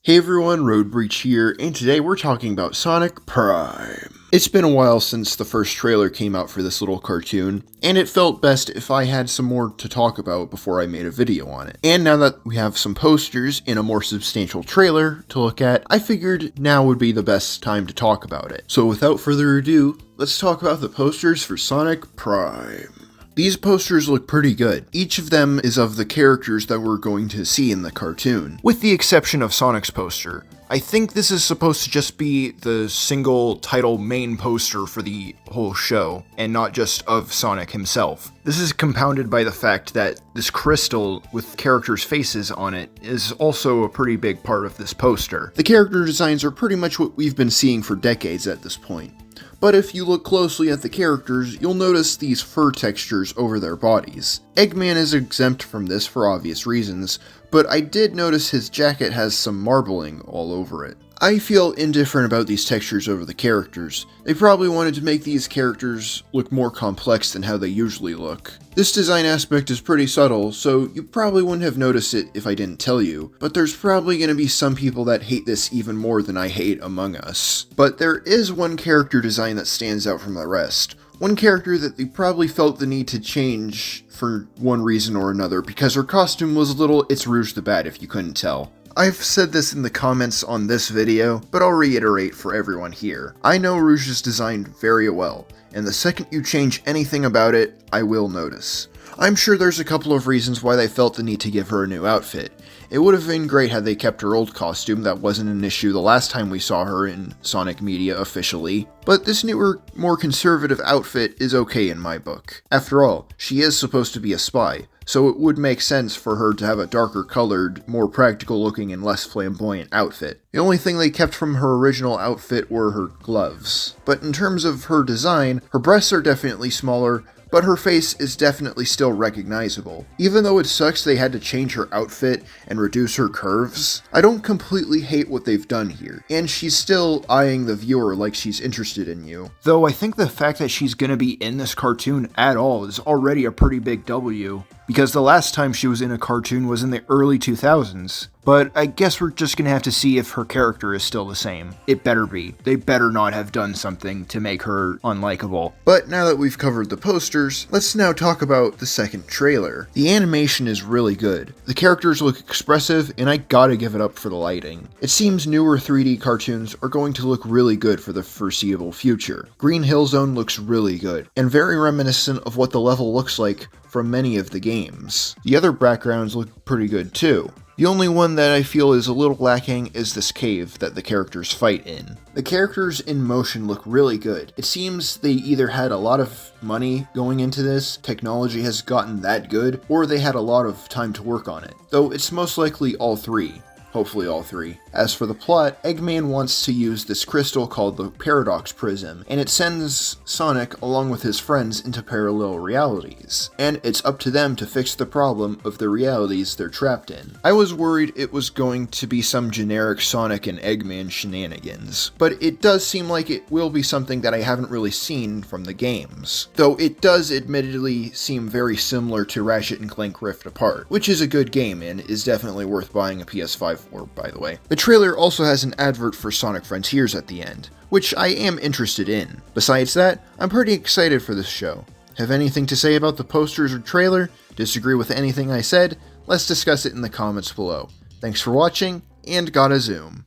Hey everyone, Road Breach here, and today we're talking about Sonic Prime. It's been a while since the first trailer came out for this little cartoon, and it felt best if I had some more to talk about before I made a video on it. And now that we have some posters and a more substantial trailer to look at, I figured now would be the best time to talk about it. So without further ado, let's talk about the posters for Sonic Prime. These posters look pretty good. Each of them is of the characters that we're going to see in the cartoon, with the exception of Sonic's poster. I think this is supposed to just be the single title main poster for the whole show, and not just of Sonic himself. This is compounded by the fact that this crystal with characters' faces on it is also a pretty big part of this poster. The character designs are pretty much what we've been seeing for decades at this point. But if you look closely at the characters, you'll notice these fur textures over their bodies. Eggman is exempt from this for obvious reasons, but I did notice his jacket has some marbling all over it. I feel indifferent about these textures over the characters. They probably wanted to make these characters look more complex than how they usually look. This design aspect is pretty subtle, so you probably wouldn't have noticed it if I didn't tell you, but there's probably going to be some people that hate this even more than I hate Among Us. But there is one character design that stands out from the rest. One character that they probably felt the need to change for one reason or another, because her costume was a little It's Rouge the Bat if you couldn't tell. I've said this in the comments on this video, but I'll reiterate for everyone here. I know Rouge is designed very well, and the second you change anything about it, I will notice. I'm sure there's a couple of reasons why they felt the need to give her a new outfit. It would have been great had they kept her old costume. That wasn't an issue the last time we saw her in Sonic media officially, but this newer, more conservative outfit is okay in my book. After all, she is supposed to be a spy, so it would make sense for her to have a darker colored, more practical looking and less flamboyant outfit. The only thing they kept from her original outfit were her gloves. But in terms of her design, her breasts are definitely smaller, but her face is definitely still recognizable. Even though it sucks they had to change her outfit and reduce her curves, I don't completely hate what they've done here, and she's still eyeing the viewer like she's interested in you. Though I think the fact that she's gonna be in this cartoon at all is already a pretty big W, because the last time she was in a cartoon was in the early 2000s. But I guess we're just gonna have to see if her character is still the same. It better be. They better not have done something to make her unlikable. But now that we've covered the posters, let's now talk about the second trailer. The animation is really good. The characters look expressive, and I gotta give it up for the lighting. It seems newer 3D cartoons are going to look really good for the foreseeable future. Green Hill Zone looks really good, and very reminiscent of what the level looks like from many of the games. The other backgrounds look pretty good too. The only one that I feel is a little lacking is this cave that the characters fight in. The characters in motion look really good. It seems they either had a lot of money going into this, technology has gotten that good, or they had a lot of time to work on it. Though it's most likely all three. Hopefully all three. As for the plot, Eggman wants to use this crystal called the Paradox Prism, and it sends Sonic along with his friends into parallel realities, and it's up to them to fix the problem of the realities they're trapped in. I was worried it was going to be some generic Sonic and Eggman shenanigans, but it does seem like it will be something that I haven't really seen from the games, though it does admittedly seem very similar to Ratchet and Clank Rift Apart, which is a good game and is definitely worth buying a PS5 for, by the way. The trailer also has an advert for Sonic Frontiers at the end, which I am interested in. Besides that, I'm pretty excited for this show. Have anything to say about the posters or trailer? Disagree with anything I said? Let's discuss it in the comments below. Thanks for watching, and gotta zoom.